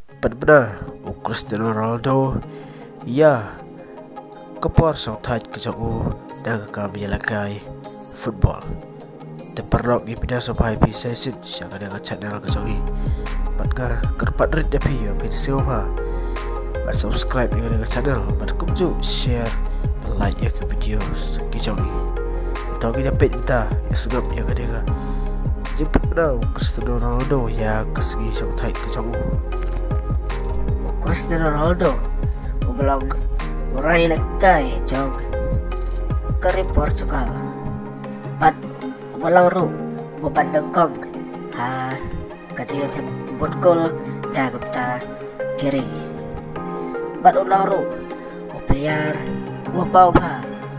Benar-benar Cristiano Ronaldo ia kepuar song thai ke jauh dan kami lakai football. Deparok di pindah sampai session siang dengan channel ke jauh. Patga kerpat rit tapi yang pindah siapa. Bat subscribe dengan channel. Bat kumju share dan like ya ke video ke jauh. Tahu kita page kita yang segap yang ada. Jemput benar Cristiano Ronaldo yang kesegi song thai ke jauh. Cristiano Ronaldo belum meraih lekai jog kari Portugal pat balauru bukan dengkong kajian tem gol dah gupta kiri pat ulauru player wapau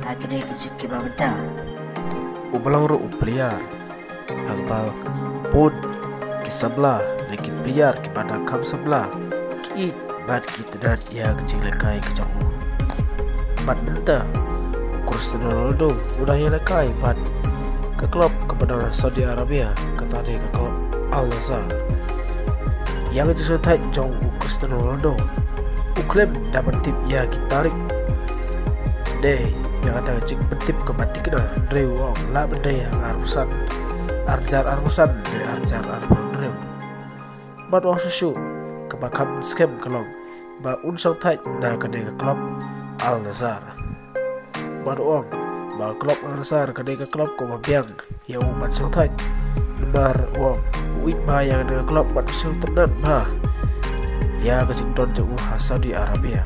agni kecik mabenta balauru player hangpau pun kisabla lagi player kepada kam sebelah ki bat kita dan ya kecil lekai ke jauh. Bat benda Cristiano Ronaldo udah ya lekai bat ke klub kepada Saudi Arabia kata dia ke klub Al Nassr. Yang itu sudah jong Cristiano Ronaldo uklem dapat tip ya kita tarik deh yang kata cik betip ke batik dah Drew Wong lah benda yang arusan arjar dari arjar Drew bat wang susu kebakam scam kelong ba unsau thai na kade ke klub Al Nassr baru ong ba klub Al Nassr kade ke klub ko mabiang ya umat sau thai lembar ong uit ba yang dengan klub bat sau tenan ba ya ke don jauh Saudi Arabia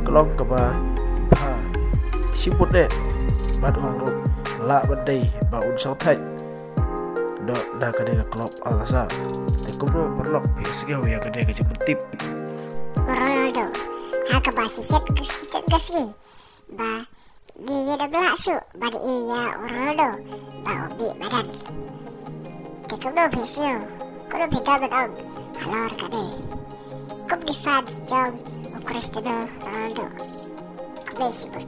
kelong ke ba sibut ne bat ong ro la bandai ba unsau thai no na kade ke klub Al Nassr kumno perlok pisgau yang kade ke tip Ronaldo haka ba siset gasgi ba dia dah berlaku ba dia Ronaldo ba obi badan kumno pisgau kumno pita bedang halor kade kum di fans jong Cristiano Ronaldo kumno sibut